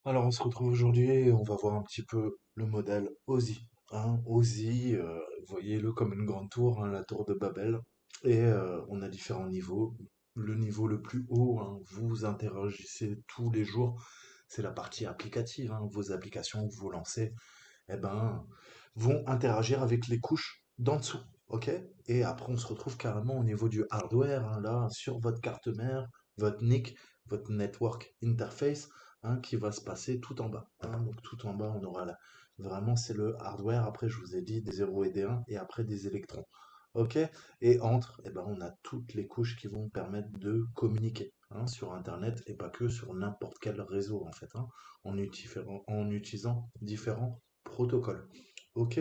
Alors, on se retrouve aujourd'hui et on va voir un petit peu le modèle OSI. OSI, voyez-le comme une grande tour, la tour de Babel. Et on a différents niveaux. Le niveau le plus haut, vous interagissez tous les jours, c'est la partie applicative. Vos applications que vous lancez, eh ben, vont interagir avec les couches d'en dessous. OK? Et après, on se retrouve carrément au niveau du hardware, là, sur votre carte mère, votre NIC, votre Network Interface, qui va se passer tout en bas. Donc tout en bas, on aura là. Vraiment, c'est le hardware. Après, je vous ai dit des 0 et des 1, et après des électrons. OK? Et entre, eh ben, on a toutes les couches qui vont permettre de communiquer, sur Internet, et pas que sur n'importe quel réseau, en fait, en utilisant différents protocole. Ok?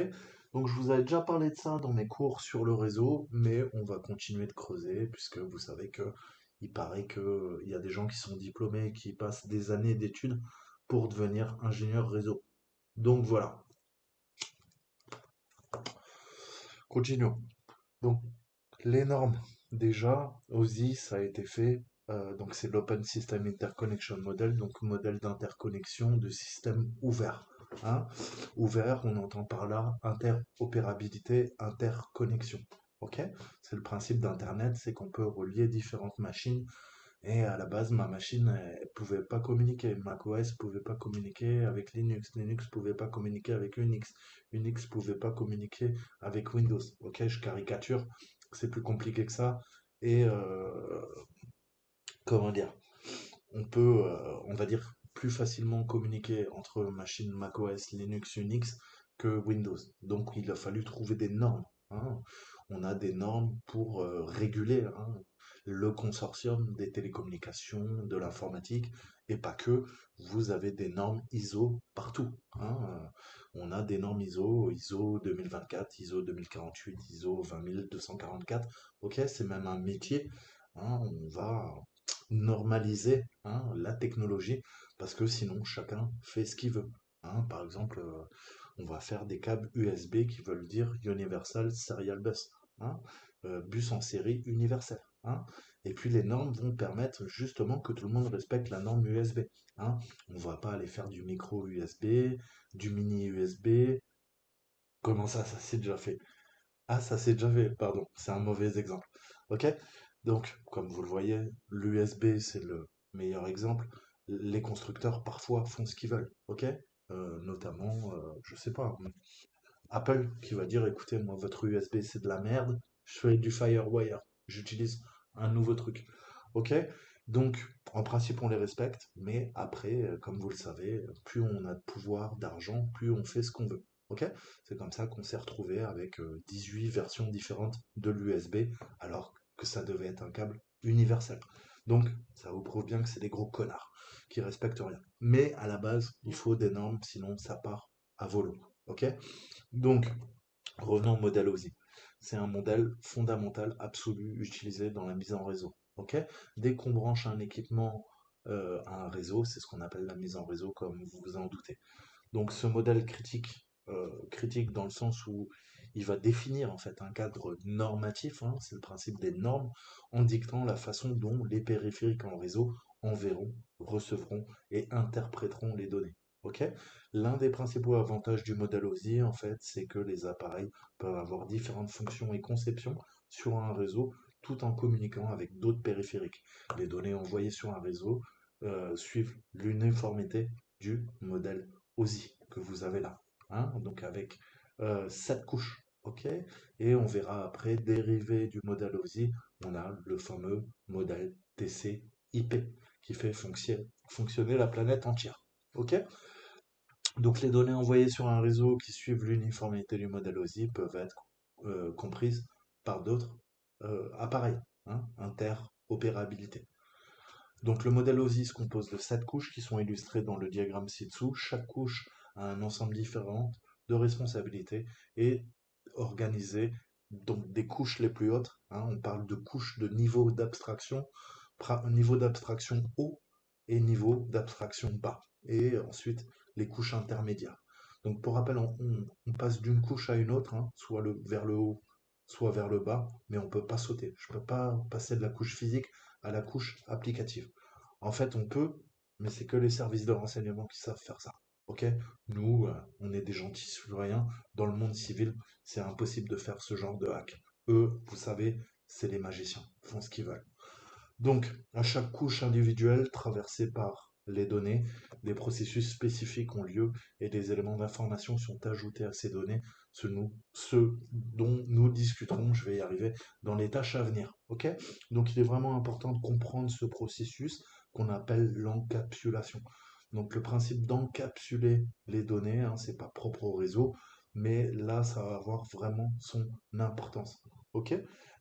Donc je vous avais déjà parlé de ça dans mes cours sur le réseau, mais on va continuer de creuser, puisque vous savez que il paraît que il y a des gens qui sont diplômés, qui passent des années d'études pour devenir ingénieur réseau. Donc voilà, continuons. Donc les normes, déjà, OSI, ça a été fait, donc c'est l'Open System Interconnection Model, donc modèle d'interconnexion de système ouvert. Hein. Ouvert, on entend par là interopérabilité, interconnexion. Ok? C'est le principe d'Internet, c'est qu'on peut relier différentes machines. Et à la base, ma machine, elle pouvait pas communiquer. macOS pouvait pas communiquer avec Linux. Linux pouvait pas communiquer avec Unix. Unix pouvait pas communiquer avec Windows. Ok, je caricature. C'est plus compliqué que ça. Et comment dire? On peut, on va dire, plus facilement communiquer entre machines macOS, Linux, Unix que Windows. Donc il a fallu trouver des normes. hein. On a des normes pour réguler le consortium des télécommunications, de l'informatique, et pas que. Vous avez des normes ISO partout. On a des normes ISO, ISO 2024, ISO 2048, ISO 20244. Ok, c'est même un métier. On va normaliser la technologie parce que sinon chacun fait ce qu'il veut. Par exemple, on va faire des câbles USB qui veulent dire Universal Serial Bus, hein, bus en série universel. Et puis les normes vont permettre justement que tout le monde respecte la norme USB. Hein. On va pas aller faire du micro USB, du mini USB. Comment ça s'est déjà fait? Ah, ça s'est déjà fait, pardon, c'est un mauvais exemple. Ok? Donc, comme vous le voyez, l'USB, c'est le meilleur exemple. Les constructeurs, parfois, font ce qu'ils veulent. Ok? Notamment, je sais pas, Apple qui va dire, écoutez, moi, votre USB, c'est de la merde, je fais du FireWire, j'utilise un nouveau truc. Ok? Donc, en principe, on les respecte, mais après, comme vous le savez, plus on a de pouvoir, d'argent, plus on fait ce qu'on veut. Ok? C'est comme ça qu'on s'est retrouvé avec 18 versions différentes de l'USB, alors que ça devait être un câble universel. Donc, ça vous prouve bien que c'est des gros connards qui respectent rien. Mais à la base, il faut des normes, sinon ça part à volo. Ok? Donc, revenons au modèle OSI. C'est un modèle fondamental, absolu, utilisé dans la mise en réseau. Ok? Dès qu'on branche un équipement à un réseau, c'est ce qu'on appelle la mise en réseau, comme vous vous en doutez. Donc, ce modèle critique dans le sens où il va définir en fait un cadre normatif, c'est le principe des normes, en dictant la façon dont les périphériques en réseau enverront, recevront et interpréteront les données. Ok? L'un des principaux avantages du modèle OSI, en fait, c'est que les appareils peuvent avoir différentes fonctions et conceptions sur un réseau tout en communiquant avec d'autres périphériques. Les données envoyées sur un réseau suivent l'uniformité du modèle OSI que vous avez là. Donc avec 7 couches. Ok. Et on verra après, dérivé du modèle OSI, on a le fameux modèle TCP qui fait fonctionner la planète entière. Ok. Donc les données envoyées sur un réseau qui suivent l'uniformité du modèle OSI peuvent être comprises par d'autres appareils. Interopérabilité. Donc le modèle OSI se compose de 7 couches qui sont illustrées dans le diagramme ci-dessous. Chaque couche a un ensemble différent de responsabilités et organisé donc des couches les plus hautes. On parle de couches de niveau d'abstraction, niveau d'abstraction haut et niveau d'abstraction bas. Et ensuite les couches intermédiaires. Donc pour rappel, on passe d'une couche à une autre, soit vers le haut, soit vers le bas, mais on ne peut pas sauter. Je ne peux pas passer de la couche physique à la couche applicative. En fait, on peut, mais c'est que les services de renseignement qui savent faire ça. Ok? Nous, on est des gentils citoyens. Dans le monde civil, c'est impossible de faire ce genre de hack. Eux, vous savez, c'est les magiciens. Ils font ce qu'ils veulent. Donc, à chaque couche individuelle traversée par les données, des processus spécifiques ont lieu et des éléments d'information sont ajoutés à ces données, ce dont nous discuterons, je vais y arriver, dans les tâches à venir. Ok? Donc, il est vraiment important de comprendre ce processus qu'on appelle l'encapsulation. Donc, le principe d'encapsuler les données, hein, c'est pas propre au réseau, mais là, ça va avoir vraiment son importance. Ok?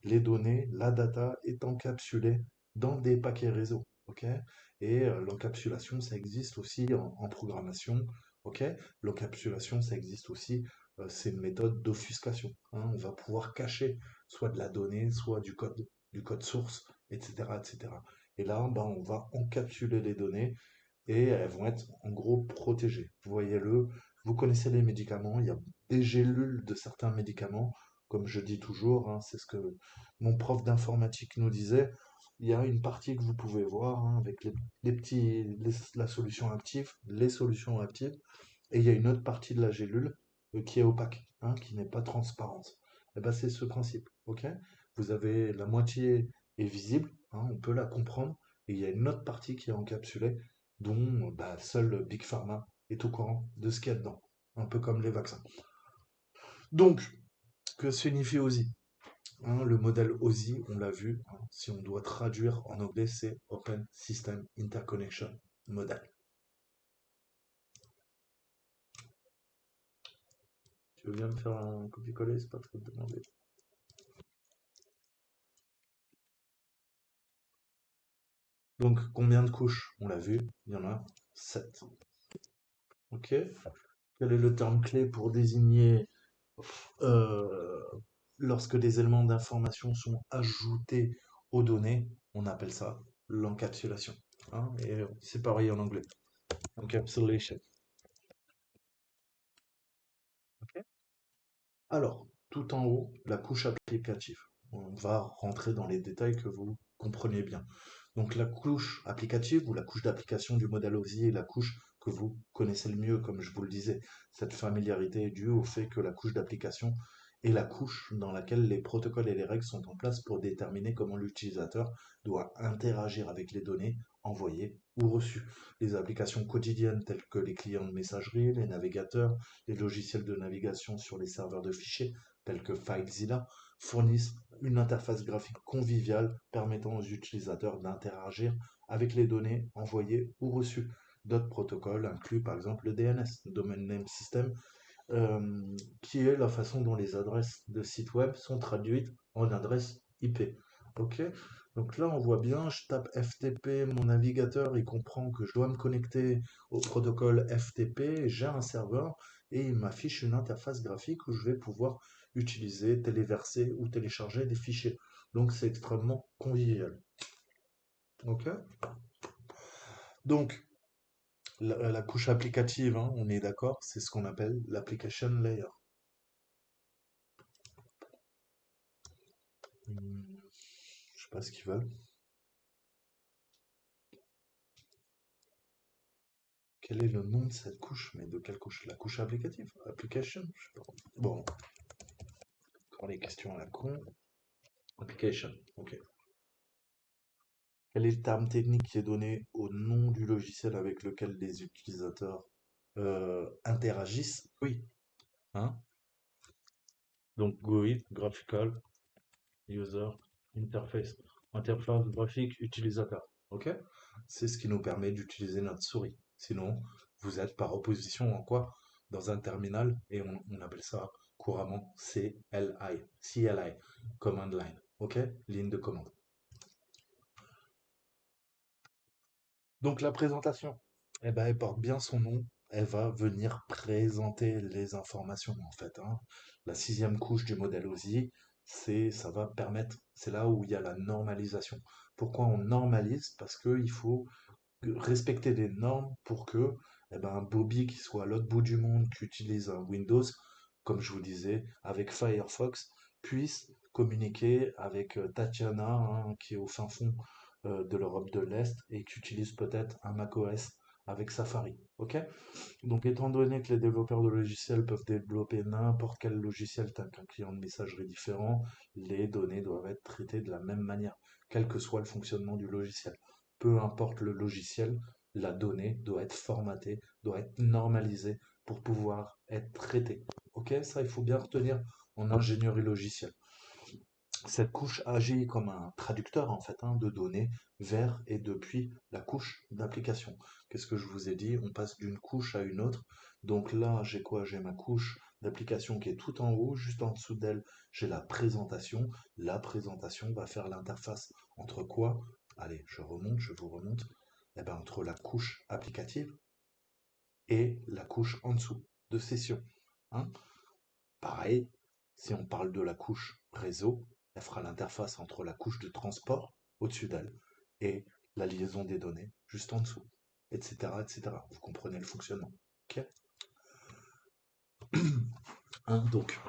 Les données, la data est encapsulée dans des paquets réseau, ok? Et l'encapsulation, ça existe aussi en programmation, ok? L'encapsulation, ça existe aussi, c'est une méthode d'offuscation, hein. On va pouvoir cacher soit de la donnée, soit du code source, etc., etc. Et là, ben, on va encapsuler les données et elles vont être en gros protégées. Voyez-le, vous connaissez les médicaments, il y a des gélules de certains médicaments, comme je dis toujours, hein, c'est ce que mon prof d'informatique nous disait. Il y a une partie que vous pouvez voir, hein, avec la solution active, les solutions actives, et il y a une autre partie de la gélule qui est opaque, hein, qui n'est pas transparente. Et ben, c'est ce principe, ok? Vous avez la moitié est visible, hein, on peut la comprendre, et il y a une autre partie qui est encapsulée, dont bah, seul Big Pharma est au courant de ce qu'il y a dedans, un peu comme les vaccins. Donc, que signifie OSI? Hein, le modèle OSI, on l'a vu, hein, si on doit traduire en anglais, c'est Open System Interconnection Model. Tu veux bien me faire un copier-coller, c'est pas trop demandé. Donc, combien de couches? On l'a vu, il y en a 7. Ok? Quel est le terme clé pour désigner euh, lorsque des éléments d'information sont ajoutés aux données? On appelle ça l'encapsulation, hein, et c'est pareil en anglais. Encapsulation. Ok. Alors, tout en haut, la couche applicative. On va rentrer dans les détails que vous compreniez bien. Donc la couche applicative ou la couche d'application du modèle OSI est la couche que vous connaissez le mieux, comme je vous le disais. Cette familiarité est due au fait que la couche d'application est la couche dans laquelle les protocoles et les règles sont en place pour déterminer comment l'utilisateur doit interagir avec les données envoyées ou reçues. Les applications quotidiennes telles que les clients de messagerie, les navigateurs, les logiciels de navigation sur les serveurs de fichiers tels que FileZilla fournissent une interface graphique conviviale permettant aux utilisateurs d'interagir avec les données envoyées ou reçues. D'autres protocoles incluent par exemple le DNS, Domain Name System, qui est la façon dont les adresses de sites web sont traduites en adresses IP. Ok? Donc là, on voit bien, je tape FTP, mon navigateur, il comprend que je dois me connecter au protocole FTP, j'ai un serveur et il m'affiche une interface graphique où je vais pouvoir utiliser, téléverser ou télécharger des fichiers. Donc c'est extrêmement convivial. Ok? Donc, la couche applicative, hein, on est d'accord, c'est ce qu'on appelle l'application layer. Je sais pas ce qu'ils veulent. Quel est le nom de cette couche? Mais de quelle couche? La couche applicative? Application? Je sais pas. Bon, encore les questions à la con. Application, ok. Quel est le terme technique qui est donné au nom du logiciel avec lequel les utilisateurs interagissent? Oui. Hein? Donc GUI, Graphical User Interface. Interface graphique utilisateur. Ok? C'est ce qui nous permet d'utiliser notre souris. Sinon, vous êtes par opposition en quoi? Dans un terminal et on appelle ça couramment CLI. CLI. Command line. Ok? Ligne de commande. Donc la présentation, eh ben, elle porte bien son nom. Elle va venir présenter les informations en fait, hein. La sixième couche du modèle OSI, ça va permettre, c'est là où il y a la normalisation. Pourquoi on normalise? Parce qu'il faut respecter des normes pour que eh ben, Bobby qui soit à l'autre bout du monde, qui utilise un Windows, comme je vous disais, avec Firefox, puisse communiquer avec Tatiana, hein, qui est au fin fond de l'Europe de l'Est et qui utilisent peut-être un macOS avec Safari. Ok? Donc, étant donné que les développeurs de logiciels peuvent développer n'importe quel logiciel tel qu'un client de messagerie différent, les données doivent être traitées de la même manière, quel que soit le fonctionnement du logiciel. Peu importe le logiciel, la donnée doit être formatée, doit être normalisée pour pouvoir être traitée. Ok, ça il faut bien retenir en ingénierie logicielle. Cette couche agit comme un traducteur en fait de données vers et depuis la couche d'application. Qu'est-ce que je vous ai dit? On passe d'une couche à une autre. Donc là, j'ai quoi? J'ai ma couche d'application qui est tout en haut, juste en dessous d'elle, j'ai la présentation. La présentation va faire l'interface entre quoi? Allez, je vous remonte. Eh ben, entre la couche applicative et la couche en dessous de session. Hein. Pareil, si on parle de la couche réseau, elle fera l'interface entre la couche de transport au-dessus d'elle et la liaison des données juste en dessous, etc., etc. Vous comprenez le fonctionnement. Ok. Donc,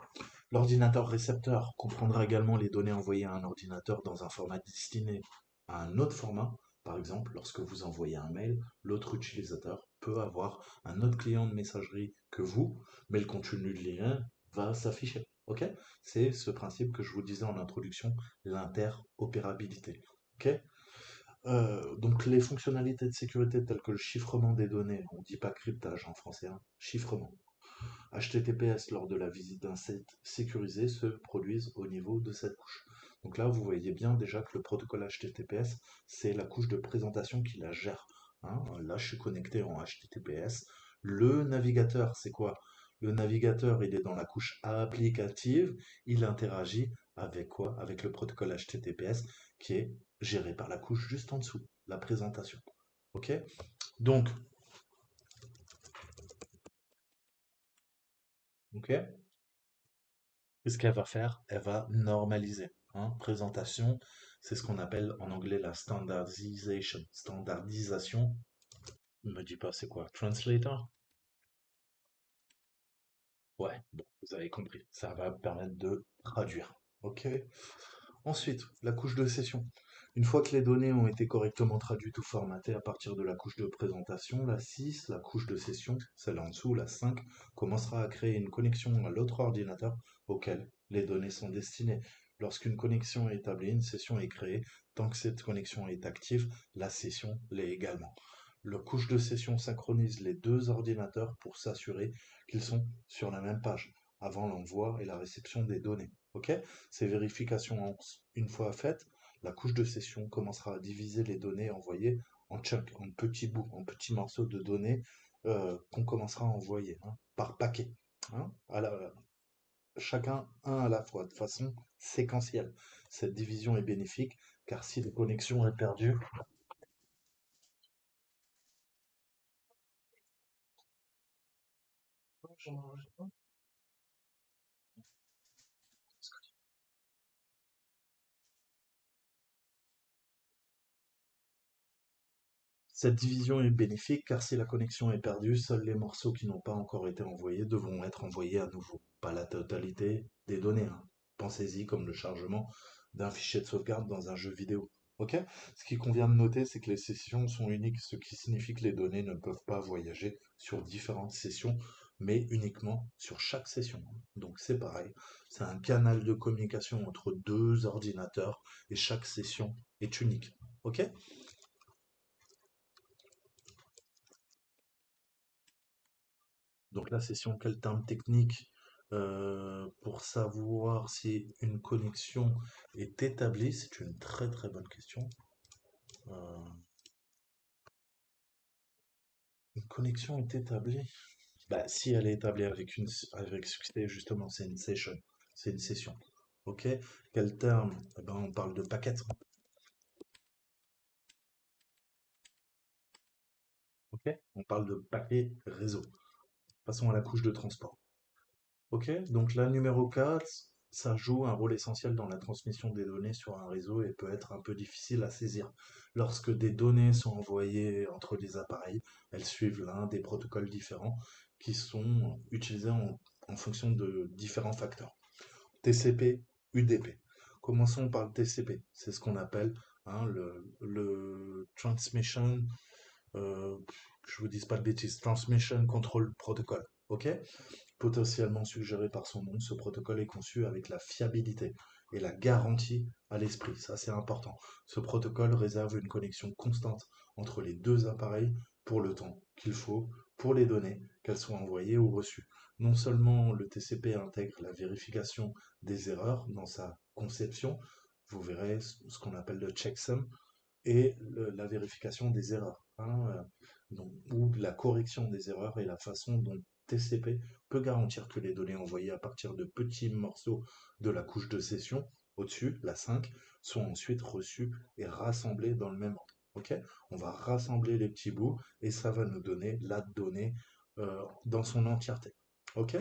l'ordinateur récepteur comprendra également les données envoyées à un ordinateur dans un format destiné à un autre format. Par exemple, lorsque vous envoyez un mail, l'autre utilisateur peut avoir un autre client de messagerie que vous, mais le contenu de lien va s'afficher. Ok? C'est ce principe que je vous disais en introduction, l'interopérabilité. Ok? Donc les fonctionnalités de sécurité telles que le chiffrement des données, on ne dit pas cryptage en français, chiffrement, HTTPS lors de la visite d'un site sécurisé se produisent au niveau de cette couche. Donc là, vous voyez bien déjà que le protocole HTTPS, c'est la couche de présentation qui la gère. Là, je suis connecté en HTTPS. Le navigateur, c'est quoi? Le navigateur, il est dans la couche applicative. Il interagit avec quoi? Avec le protocole HTTPS qui est géré par la couche juste en dessous, la présentation. Ok? Donc, ok? Qu'est-ce qu'elle va faire? Elle va normaliser. Présentation, c'est ce qu'on appelle en anglais la standardization. Standardisation, ne me dis pas c'est quoi. Translator? Ouais, bon, vous avez compris. Ça va permettre de traduire. Ok? Ensuite, la couche de session. Une fois que les données ont été correctement traduites ou formatées à partir de la couche de présentation, la 6, la couche de session, celle en dessous, la 5, commencera à créer une connexion à l'autre ordinateur auquel les données sont destinées. Lorsqu'une connexion est établie, une session est créée. Tant que cette connexion est active, la session l'est également. La couche de session synchronise les deux ordinateurs pour s'assurer qu'ils sont sur la même page avant l'envoi et la réception des données. Ok? Ces vérifications, une fois faites, la couche de session commencera à diviser les données envoyées en chunks, en petits bouts, en petits morceaux de données qu'on commencera à envoyer par paquet. Chacun un à la fois, de façon séquentielle. Cette division est bénéfique car si la connexion est perdue, cette division est bénéfique car si la connexion est perdue, seuls les morceaux qui n'ont pas encore été envoyés devront être envoyés à nouveau, pas la totalité des données. Pensez-y comme le chargement d'un fichier de sauvegarde dans un jeu vidéo. Ok? Ce qui convient de noter, c'est que les sessions sont uniques, ce qui signifie que les données ne peuvent pas voyager sur différentes sessions, mais uniquement sur chaque session. Donc c'est pareil, c'est un canal de communication entre deux ordinateurs et chaque session est unique. Ok? Donc la session, quel terme technique pour savoir si une connexion est établie? C'est une très très bonne question. Euh, une connexion est établie? Bah, si elle est établie avec succès, justement, c'est une session. C'est une session. Ok? Quel terme? Eh ben, on parle de paquet. Ok? On parle de paquet réseau. Passons à la couche de transport. Ok, donc la numéro 4, ça joue un rôle essentiel dans la transmission des données sur un réseau et peut être un peu difficile à saisir. Lorsque des données sont envoyées entre des appareils, elles suivent l'un des protocoles différents qui sont utilisés en fonction de différents facteurs. TCP, UDP. Commençons par le TCP. C'est ce qu'on appelle hein, le Transmission, que je vous dise pas de bêtises, Transmission Control Protocol, ok? Potentiellement suggéré par son nom, ce protocole est conçu avec la fiabilité et la garantie à l'esprit. Ça, c'est important. Ce protocole réserve une connexion constante entre les deux appareils pour le temps qu'il faut pour les données, qu'elles soient envoyées ou reçues. Non seulement le TCP intègre la vérification des erreurs dans sa conception, vous verrez ce qu'on appelle le checksum, et la vérification des erreurs, hein, ou la correction des erreurs et la façon dont TCP peut garantir que les données envoyées à partir de petits morceaux de la couche de session au-dessus, la 5, sont ensuite reçues et rassemblées dans le même ordre. Ok, on va rassembler les petits bouts et ça va nous donner la donnée dans son entièreté. Ok,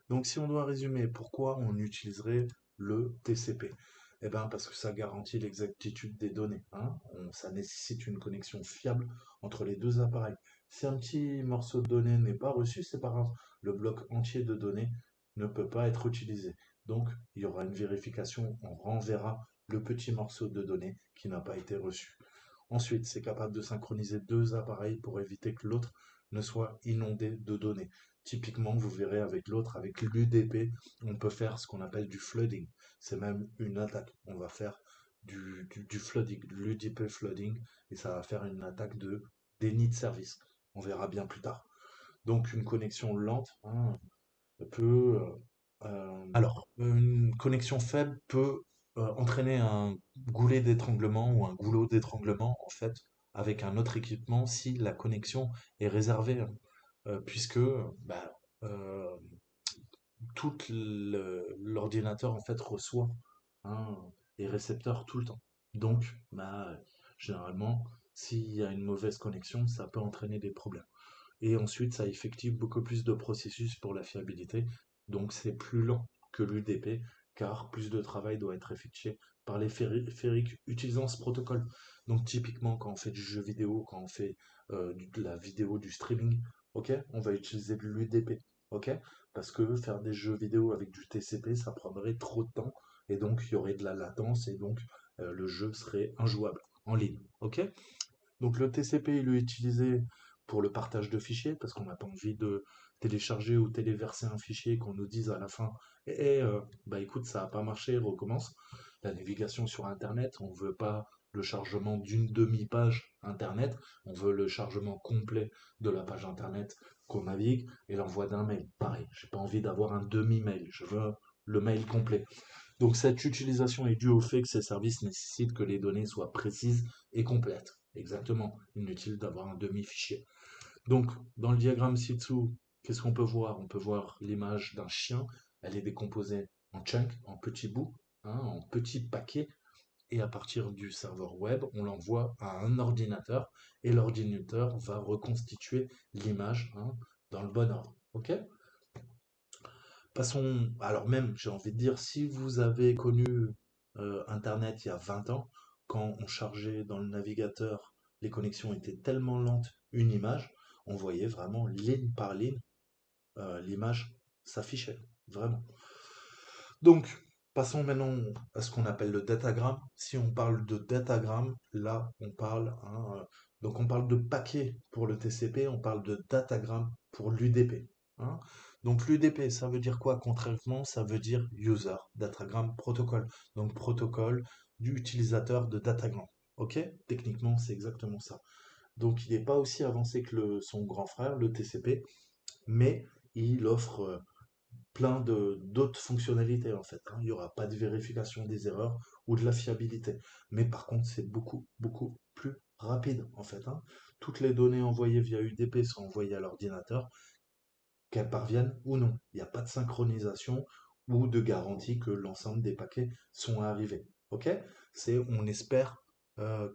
donc si on doit résumer pourquoi on utiliserait le TCP, eh ben, parce que ça garantit l'exactitude des données, hein. Ça nécessite une connexion fiable entre les deux appareils. Si un petit morceau de données n'est pas reçu, c'est pas grave. Le bloc entier de données ne peut pas être utilisé. Donc, il y aura une vérification, on renverra le petit morceau de données qui n'a pas été reçu. Ensuite, c'est capable de synchroniser deux appareils pour éviter que l'autre ne soit inondé de données. Typiquement, vous verrez avec l'autre, avec l'UDP, on peut faire ce qu'on appelle du flooding. C'est même une attaque. On va faire du flooding, l'UDP flooding, et ça va faire une attaque de déni de service. On verra bien plus tard. Donc une connexion lente, hein, peut, alors, une connexion faible peut entraîner un goulet d'étranglement ou un goulot d'étranglement, en fait, avec un autre équipement si la connexion est réservée, hein, puisque bah, euh, tout l'ordinateur, en fait, reçoit, hein, les récepteurs tout le temps. Donc, bah, généralement, s'il y a une mauvaise connexion, ça peut entraîner des problèmes. Et ensuite, ça effectue beaucoup plus de processus pour la fiabilité, donc c'est plus lent que l'UDP, car plus de travail doit être effectué par les périphériques utilisant ce protocole. Donc typiquement, quand on fait du jeu vidéo, quand on fait de la vidéo, du streaming, ok, on va utiliser de l'UDP, ok, parce que faire des jeux vidéo avec du TCP, ça prendrait trop de temps, et donc il y aurait de la latence, et donc le jeu serait injouable en ligne, ok. Donc le TCP, il est utilisé pour le partage de fichiers, parce qu'on n'a pas envie de télécharger ou téléverser un fichier qu'on nous dise à la fin, bah écoute, ça n'a pas marché, recommence. La navigation sur Internet, on ne veut pas le chargement d'une demi-page Internet, on veut le chargement complet de la page Internet qu'on navigue et l'envoi d'un mail. Pareil, j'ai pas envie d'avoir un demi-mail, je veux le mail complet. Donc cette utilisation est due au fait que ces services nécessitent que les données soient précises et complètes. Exactement, inutile d'avoir un demi-fichier. Donc dans le diagramme ci-dessous, qu'est-ce qu'on peut voir? On peut voir l'image d'un chien, elle est décomposée en chunks, en petits bouts, hein, en petits paquets, et à partir du serveur web, on l'envoie à un ordinateur, et l'ordinateur va reconstituer l'image, hein, dans le bon ordre. Ok? Passons, alors même, j'ai envie de dire, si vous avez connu Internet il y a 20 ans, quand on chargeait dans le navigateur, les connexions étaient tellement lentes, une image, on voyait vraiment ligne par ligne, l'image s'affichait, vraiment. Donc, passons maintenant à ce qu'on appelle le datagramme. Si on parle de datagramme, là, on parle, hein, donc on parle de paquet pour le TCP, on parle de datagramme pour l'UDP, hein. Donc l'UDP, ça veut dire quoi contrairement? Ça veut dire User Datagram Protocol. Donc protocole d'utilisateur de datagramme. Ok? Techniquement, c'est exactement ça. Donc il n'est pas aussi avancé que son grand frère, le TCP, mais il offre plein de d'autres fonctionnalités en fait, hein. Il n'y aura pas de vérification des erreurs ou de la fiabilité. Mais par contre, c'est beaucoup, beaucoup plus rapide en fait, hein. Toutes les données envoyées via UDP sont envoyées à l'ordinateur, qu'elles parviennent ou non. Il n'y a pas de synchronisation ou de garantie que l'ensemble des paquets sont arrivés. Ok? On espère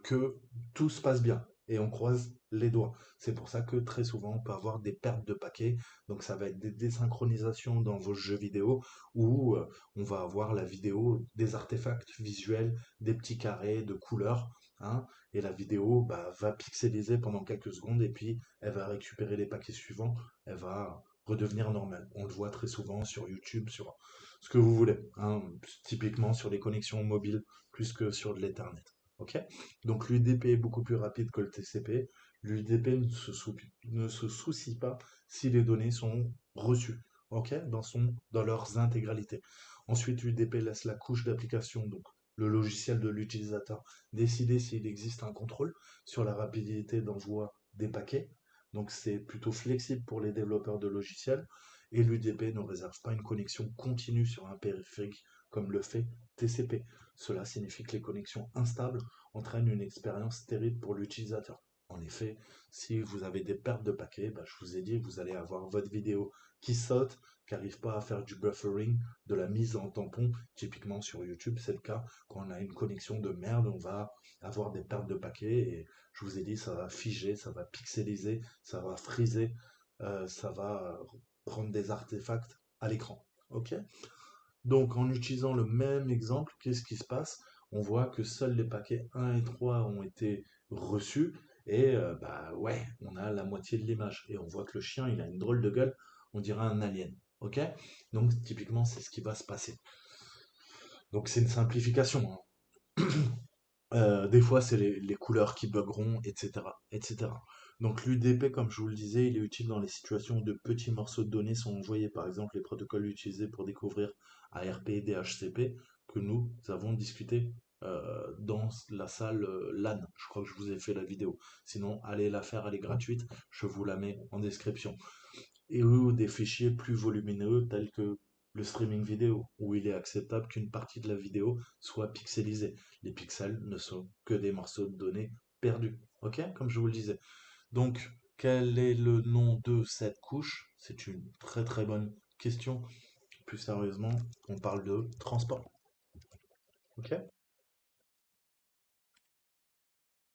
que tout se passe bien et on croise les doigts. C'est pour ça que très souvent on peut avoir des pertes de paquets. Donc ça va être des désynchronisations dans vos jeux vidéo où on va avoir la vidéo des artefacts visuels, des petits carrés de couleurs, hein, et la vidéo bah, va pixeliser pendant quelques secondes et puis elle va récupérer les paquets suivants, elle va redevenir normale. On le voit très souvent sur YouTube, sur ce que vous voulez, hein, typiquement sur les connexions mobiles plus que sur de l'Ethernet. Ok? Donc l'UDP est beaucoup plus rapide que le TCP. L'UDP ne se soucie pas si les données sont reçues, ok? Dans leurs intégralités. Ensuite, l'UDP laisse la couche d'application, donc le logiciel de l'utilisateur, décider s'il existe un contrôle sur la rapidité d'envoi des paquets. Donc c'est plutôt flexible pour les développeurs de logiciels. Et l'UDP ne réserve pas une connexion continue sur un périphérique comme le fait TCP. Cela signifie que les connexions instables entraînent une expérience terrible pour l'utilisateur. En effet, si vous avez des pertes de paquets, bah, je vous ai dit, vous allez avoir votre vidéo qui saute, qui n'arrive pas à faire du buffering, de la mise en tampon. Typiquement sur YouTube, c'est le cas. Quand on a une connexion de merde, on va avoir des pertes de paquets et je vous ai dit, ça va figer, ça va pixeliser, ça va friser, ça va prendre des artefacts à l'écran. Ok? Donc, en utilisant le même exemple, qu'est-ce qui se passe? On voit que seuls les paquets 1 et 3 ont été reçus et bah ouais, on a la moitié de l'image et on voit que le chien, il a une drôle de gueule, on dirait un alien. Ok? Donc, typiquement, c'est ce qui va se passer. Donc, c'est une simplification, hein. Des fois, c'est les couleurs qui buggeront, etc., etc. Donc l'UDP, comme je vous le disais, il est utile dans les situations où de petits morceaux de données sont envoyés, par exemple les protocoles utilisés pour découvrir ARP et DHCP, que nous avons discuté dans la salle LAN. Je crois que je vous ai fait la vidéo. Sinon, allez la faire, elle est gratuite, je vous la mets en description et ou des fichiers plus volumineux tels que le streaming vidéo, où il est acceptable qu'une partie de la vidéo soit pixelisée. Les pixels ne sont que des morceaux de données perdus. Ok? Comme je vous le disais. Donc, quel est le nom de cette couche? C'est une très très bonne question. Plus sérieusement, on parle de transport. Ok?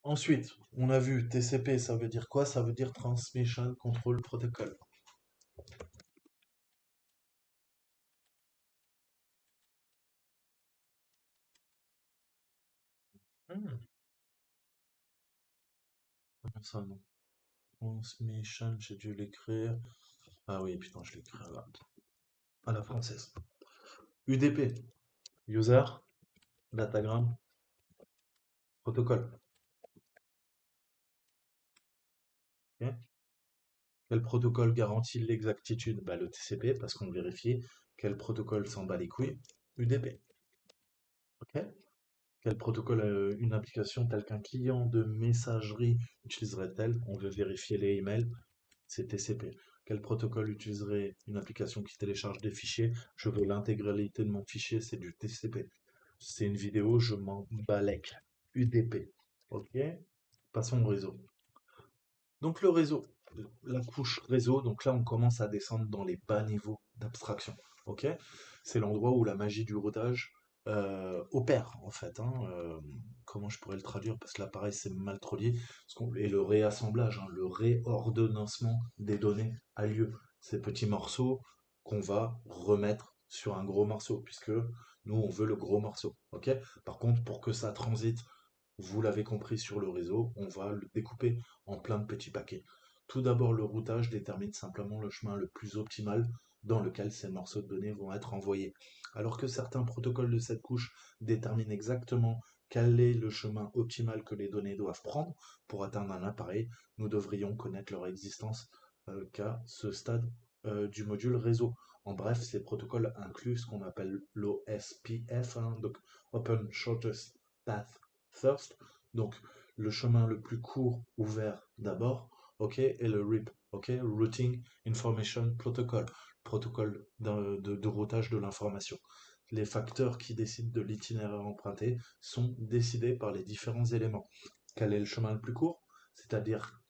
Ensuite, on a vu TCP, ça veut dire quoi? Ça veut dire Transmission Control Protocol. Hmm, comment ça, non? Transmission, j'ai dû l'écrire. Ah oui, putain, je l'écris à la française. UDP, User, Datagram, Protocole. Ok. Quel protocole garantit l'exactitude? Bah, le TCP, parce qu'on le vérifie. Quel protocole s'en bat les couilles? UDP. Ok. Quel protocole une application telle qu'un client de messagerie utiliserait-elle? On veut vérifier les emails, c'est TCP. Quel protocole utiliserait une application qui télécharge des fichiers? Je veux l'intégralité de mon fichier, c'est du TCP. C'est une vidéo, je m'en balèque. UDP. Ok? Passons au réseau. Donc le réseau, la couche réseau, donc là on commence à descendre dans les bas niveaux d'abstraction. Ok? C'est l'endroit où la magie du routage opère en fait, hein. Comment je pourrais le traduire? Parce que là pareil c'est mal traduit. Et le réassemblage, hein, le réordonnancement des données a lieu. Ces petits morceaux qu'on va remettre sur un gros morceau, puisque nous on veut le gros morceau. Ok? Par contre, pour que ça transite, vous l'avez compris, sur le réseau, on va le découper en plein de petits paquets. Tout d'abord, le routage détermine simplement le chemin le plus optimal dans lequel ces morceaux de données vont être envoyés. Alors que certains protocoles de cette couche déterminent exactement quel est le chemin optimal que les données doivent prendre pour atteindre un appareil, nous devrions connaître leur existence qu'à ce stade du module réseau. En bref, ces protocoles incluent ce qu'on appelle l'OSPF, hein, donc Open Shortest Path First, donc le chemin le plus court ouvert d'abord, ok, et le RIP, ok, Routing Information Protocol, protocole de routage de l'information. Les facteurs qui décident de l'itinéraire emprunté sont décidés par les différents éléments. Quel est le chemin le plus court? C'est-à-dire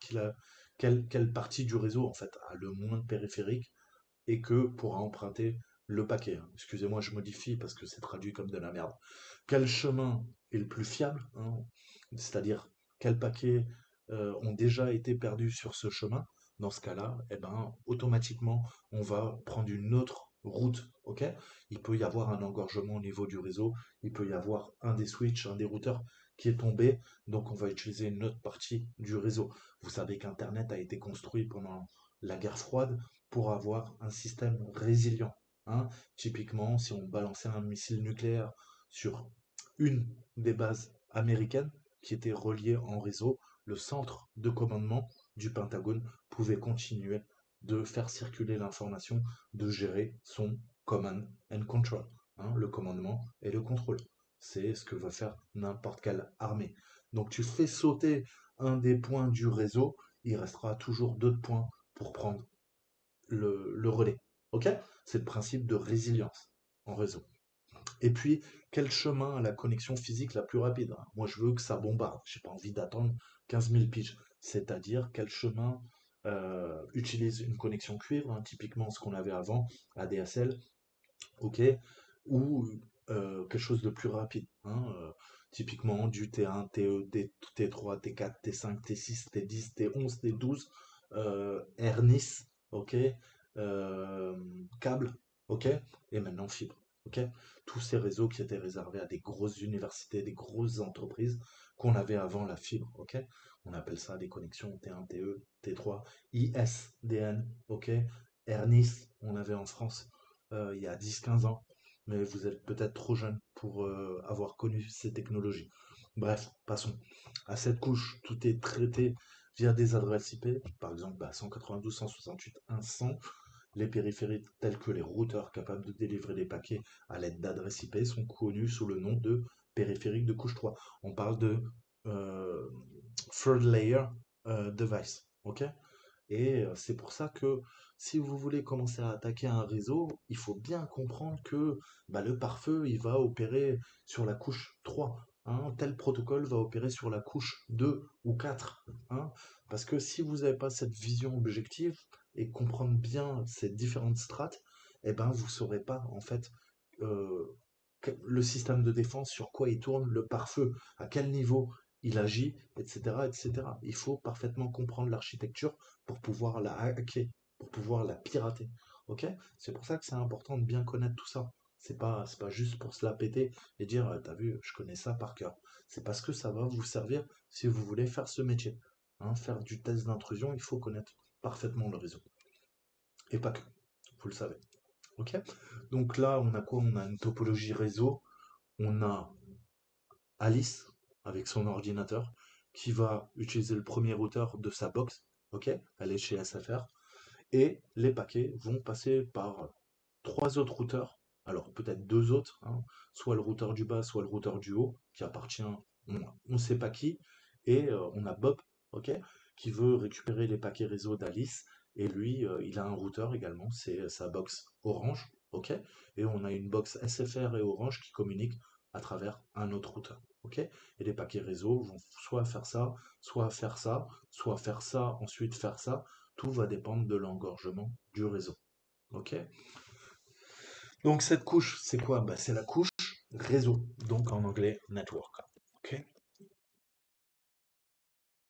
qu'il a, quelle partie du réseau en fait a le moins de périphériques et que pourra emprunter le paquet, hein. Excusez-moi, je modifie parce que c'est traduit comme de la merde. Quel chemin est le plus fiable, hein? C'est-à-dire quels paquets ont déjà été perdus sur ce chemin? Dans ce cas-là, eh ben, automatiquement, on va prendre une autre route. Ok? Il peut y avoir un engorgement au niveau du réseau, il peut y avoir un des switches, un des routeurs qui est tombé, donc on va utiliser une autre partie du réseau. Vous savez qu'Internet a été construit pendant la guerre froide pour avoir un système résilient, hein. Typiquement, si on balançait un missile nucléaire sur une des bases américaines qui était reliée en réseau. Le centre de commandement du Pentagone pouvait continuer de faire circuler l'information, de gérer son command and control, hein, le commandement et le contrôle. C'est ce que va faire n'importe quelle armée. Donc tu fais sauter un des points du réseau, il restera toujours d'autres points pour prendre le relais. Ok? C'est le principe de résilience en réseau. Et puis, quel chemin a la connexion physique la plus rapide? Moi, je veux que ça bombarde. J'ai pas envie d'attendre 15 000 piges. C'est-à-dire, quel chemin utilise une connexion cuivre, hein, typiquement ce qu'on avait avant, ADSL, ok, ou quelque chose de plus rapide, hein, typiquement du T1, TE, T3, T4, T5, T6, T10, T11, T12, RNIS, ok, euh, câble, ok, et maintenant fibre, ok. Tous ces réseaux qui étaient réservés à des grosses universités, des grosses entreprises qu'on avait avant la fibre, ok. On appelle ça des connexions T1, TE, T3, ISDN, ok. RNIS, on avait en France il y a 10-15 ans, mais vous êtes peut-être trop jeune pour avoir connu ces technologies. Bref, passons. À cette couche, tout est traité via des adresses IP, par exemple 192.168.1.100. Les périphériques tels que les routeurs capables de délivrer des paquets à l'aide d'adresses IP sont connus sous le nom de périphériques de couche 3. On parle de euh, third layer device. Ok. Et c'est pour ça que si vous voulez commencer à attaquer un réseau, il faut bien comprendre que bah, le pare-feu, il va opérer sur la couche 3, hein. Tel protocole va opérer sur la couche 2 ou 4, hein. Parce que si vous n'avez pas cette vision objective et comprendre bien ces différentes strates, eh ben, vous ne saurez pas en fait euh, le système de défense, sur quoi il tourne, le pare-feu, à quel niveau il agit, etc., etc. Il faut parfaitement comprendre l'architecture pour pouvoir la hacker, pour pouvoir la pirater. Ok? C'est pour ça que c'est important de bien connaître tout ça. C'est pas juste pour se la péter et dire, t'as vu, je connais ça par cœur. C'est parce que ça va vous servir si vous voulez faire ce métier. Hein, faire du test d'intrusion, il faut connaître parfaitement le réseau. Et pas que, vous le savez. Ok? Donc là, on a quoi? On a une topologie réseau. On a Alice avec son ordinateur qui va utiliser le premier routeur de sa box. Ok? Elle est chez SFR. Et les paquets vont passer par trois autres routeurs, alors peut-être deux autres, hein, soit le routeur du bas, soit le routeur du haut, qui appartient, on ne sait pas qui, et on a Bob, ok, qui veut récupérer les paquets réseau d'Alice, et lui, il a un routeur également, c'est sa box Orange, ok, et on a une box SFR et Orange qui communiquent à travers un autre routeur, ok, et les paquets réseau vont soit faire ça, soit faire ça, soit faire ça, ensuite faire ça, tout va dépendre de l'engorgement du réseau. Ok? Donc cette couche, c'est quoi? Bah, c'est la couche réseau, donc en anglais network. Ok?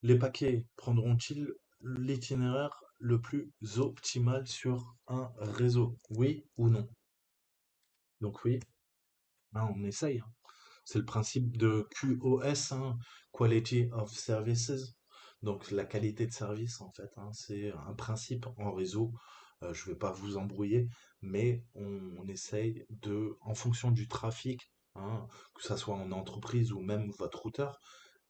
Les paquets prendront-ils l'itinéraire le plus optimal sur un réseau? Oui ou non? Donc oui, hein, on essaye, hein. C'est le principe de QoS, hein, Quality of Services. Donc la qualité de service, en fait, hein, c'est un principe en réseau. Je ne vais pas vous embrouiller, mais on essaye de, en fonction du trafic, hein, que ça soit en entreprise ou même votre routeur,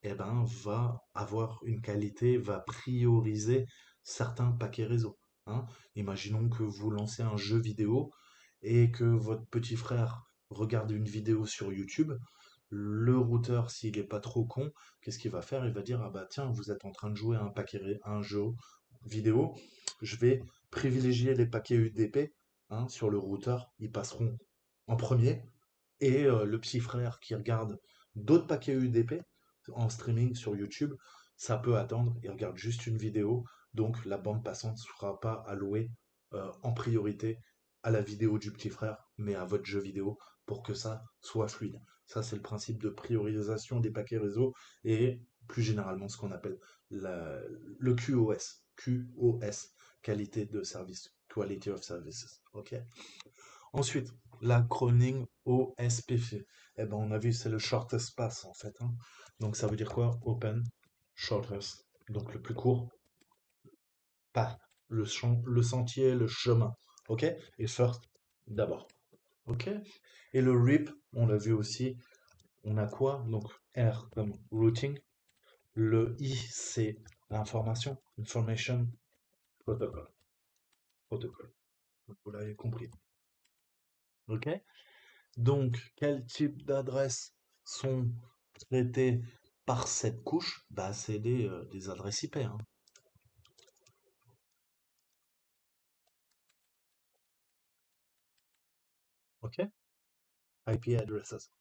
eh ben, va avoir une qualité, va prioriser certains paquets réseau, hein. Imaginons que vous lancez un jeu vidéo et que votre petit frère regarde une vidéo sur YouTube. Le routeur, s'il est pas trop con, qu'est-ce qu'il va faire? Il va dire, ah bah tiens, vous êtes en train de jouer à un jeu vidéo, je vais privilégier les paquets UDP, hein, sur le routeur, ils passeront en premier, et le petit frère qui regarde d'autres paquets UDP en streaming sur YouTube, ça peut attendre, il regarde juste une vidéo, donc la bande passante ne sera pas allouée en priorité à la vidéo du petit frère, mais à votre jeu vidéo pour que ça soit fluide. Ça, c'est le principe de priorisation des paquets réseau et plus généralement ce qu'on appelle le QoS. QoS, qualité de service, Quality of Services. Ok. Ensuite, l'acronyme OSPF. Eh ben, on a vu, c'est le shortest path en fait, hein. Donc ça veut dire quoi? Open, shortest. Donc le plus court, pas le sentier, le chemin. Ok? Et first, d'abord. Ok? Et le RIP, on l'a vu aussi, on a quoi? Donc R comme routing. Le I, c'est l'information, information protocol. Protocole. Vous l'avez compris. OK? Donc, quel type d'adresses sont traitées par cette couche? Bah, c'est des adresses IP, hein. OK? IP addresses.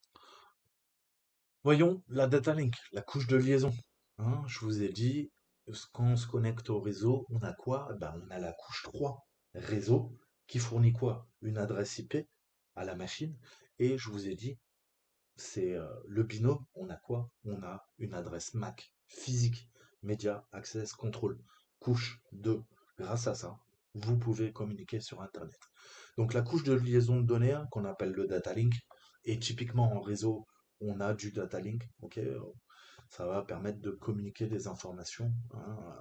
Voyons la data link, la couche de liaison. Hein, je vous ai dit, quand on se connecte au réseau, on a quoi? Eh ben, on a la couche 3 réseau, qui fournit quoi? Une adresse IP à la machine. Et je vous ai dit, c'est le binôme, on a quoi? On a une adresse MAC physique, Media Access Control, couche 2. Grâce à ça, vous pouvez communiquer sur Internet. Donc la couche de liaison de données, hein, qu'on appelle le data link, et typiquement en réseau, on a du data link, ok, ça va permettre de communiquer des informations, hein,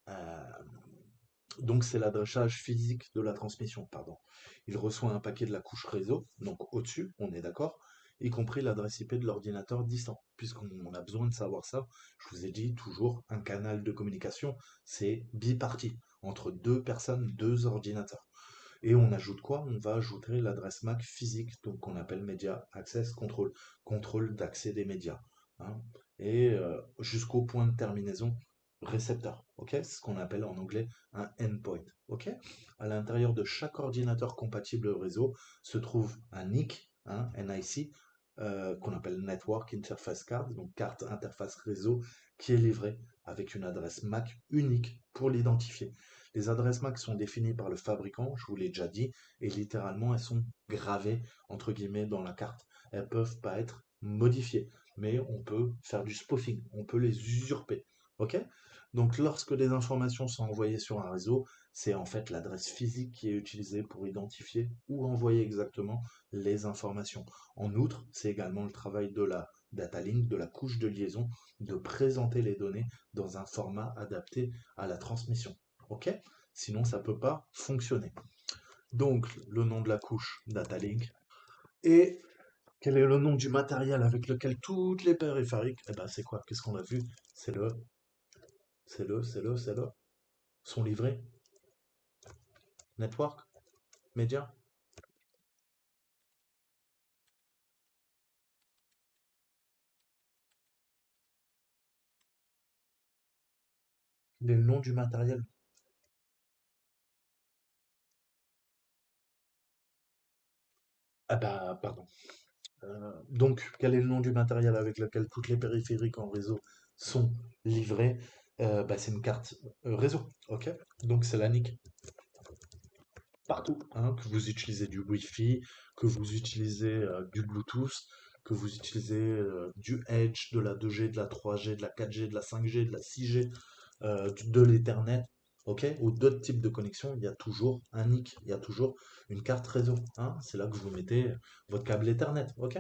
euh, donc c'est l'adressage physique de la transmission, pardon. Il reçoit un paquet de la couche réseau, donc au-dessus, on est d'accord, y compris l'adresse IP de l'ordinateur distant, puisqu'on a besoin de savoir ça. Je vous ai dit toujours, un canal de communication, c'est biparti, entre deux personnes, deux ordinateurs. Et on ajoute quoi? On va ajouter l'adresse MAC physique, donc qu'on appelle Media Access Control, contrôle d'accès des médias, hein. Et jusqu'au point de terminaison récepteur. Ok, c'est ce qu'on appelle en anglais un endpoint. Ok, à l'intérieur de chaque ordinateur compatible au réseau se trouve un NIC, un NIC, qu'on appelle Network Interface Card, donc carte interface réseau, qui est livrée avec une adresse MAC unique pour l'identifier. Les adresses MAC sont définies par le fabricant, je vous l'ai déjà dit, et littéralement elles sont gravées entre guillemets dans la carte. Elles peuvent pas être modifiées, mais on peut faire du spoofing, on peut les usurper. Ok? Donc lorsque des informations sont envoyées sur un réseau, c'est en fait l'adresse physique qui est utilisée pour identifier ou envoyer exactement les informations. En outre, c'est également le travail de la data link, de la couche de liaison, de présenter les données dans un format adapté à la transmission. Ok? Sinon, ça ne peut pas fonctionner. Donc, le nom de la couche, data link. Et quel est le nom du matériel avec lequel toutes les périphériques, eh ben, c'est quoi? Qu'est-ce qu'on a vu? C'est le, sont livrés. Network, média. Quel est le nom du matériel? Ah bah, pardon. Donc, quel est le nom du matériel avec lequel toutes les périphériques en réseau sont livrées? Bah, c'est une carte réseau, ok? Donc c'est la NIC partout, hein, que vous utilisez du Wi-Fi, que vous utilisez du Bluetooth, que vous utilisez du Edge, de la 2G, de la 3G, de la 4G, de la 5G, de la 6G, de l'Ethernet, ok, ou d'autres types de connexions, il y a toujours un NIC, il y a toujours une carte réseau, hein, c'est là que vous mettez votre câble Ethernet, ok,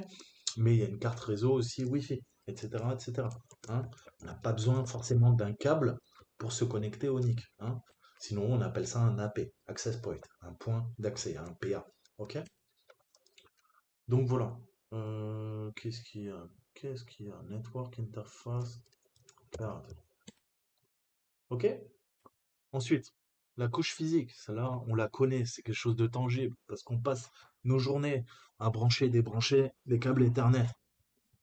mais il y a une carte réseau aussi Wi-Fi, etc., etc., hein. On n'a pas besoin forcément d'un câble pour se connecter au NIC, hein. Sinon, on appelle ça un AP, Access Point, un point d'accès, un PA, ok. Donc voilà. Qu'est-ce qu'il y a? Qu'est-ce qu'il y a? Network Interface Card. Ok? Ensuite, la couche physique, celle-là, on la connaît, c'est quelque chose de tangible, parce qu'on passe nos journées à brancher, débrancher les câbles Ethernet.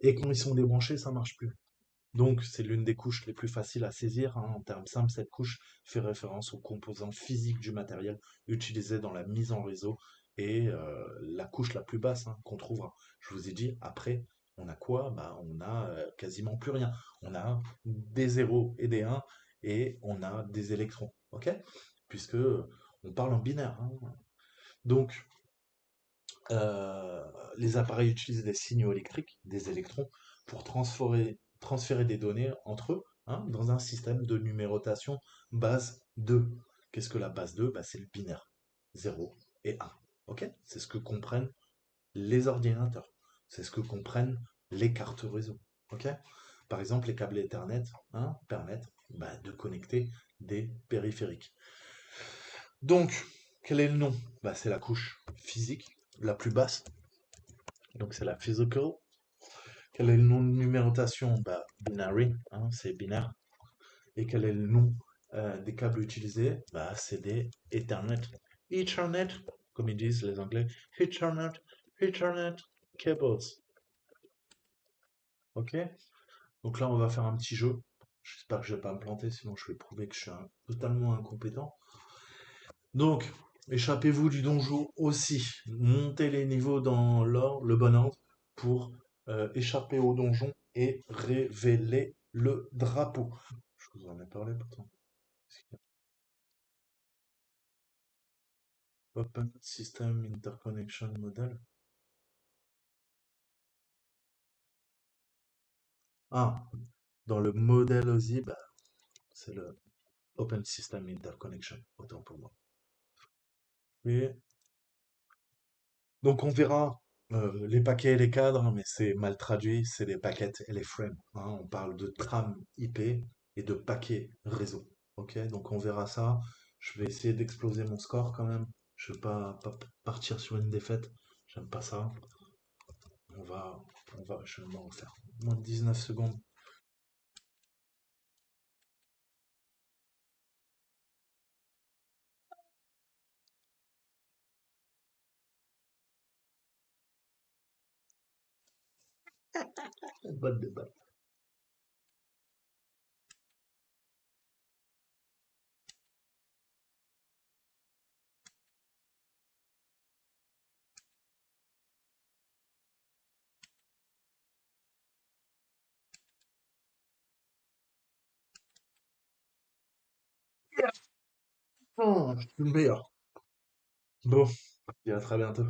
Et quand ils sont débranchés, ça marche plus. Donc, c'est l'une des couches les plus faciles à saisir, hein. En termes simples, cette couche fait référence aux composants physiques du matériel utilisé dans la mise en réseau et la couche la plus basse, hein, qu'on trouvera. Je vous ai dit, après, on a quoi? Bah, on a quasiment plus rien. On a des zéros et des 1 et on a des électrons, ok? Puisque on parle en binaire, hein. Donc, euh, les appareils utilisent des signaux électriques, des électrons, pour transférer des données entre eux, hein, dans un système de numérotation base 2. Qu'est-ce que la base 2? Bah, c'est le binaire, 0 et 1. Ok? C'est ce que comprennent les ordinateurs. C'est ce que comprennent les cartes réseau. Ok? Par exemple, les câbles Ethernet, hein, permettent bah, de connecter des périphériques. Donc, quel est le nom? Bah, c'est la couche physique la plus basse, donc c'est la physical. Quel est le nom de numérotation? Bah, binary, hein, c'est binaire. Et quel est le nom des câbles utilisés? Bah, c'est des Ethernet. Ethernet, comme ils disent les Anglais. Ethernet, Ethernet cables. Ok? Donc là, on va faire un petit jeu. J'espère que je vais pas me planter, sinon je vais prouver que je suis totalement incompétent. Donc, échappez-vous du donjon aussi. Montez les niveaux dans l'ordre, le bon ordre, pour échapper au donjon et révéler le drapeau. Je vous en ai parlé pourtant. Open System Interconnection Model. Ah, dans le modèle OSI, bah, c'est le Open System Interconnection, autant pour moi. Et donc on verra les paquets et les cadres, mais c'est mal traduit, c'est les paquets et les frames, hein. On parle de tram IP et de paquets réseau. Ok, donc on verra ça. Je vais essayer d'exploser mon score quand même. Je vais pas partir sur une défaite. J'aime pas ça. On va, je vais m'en refaire. Moins de 19 secondes. Bonne débat. Oh, je suis le meilleur. Bon, et à très bientôt.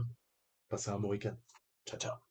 Passez un bon week-end. Ciao, ciao.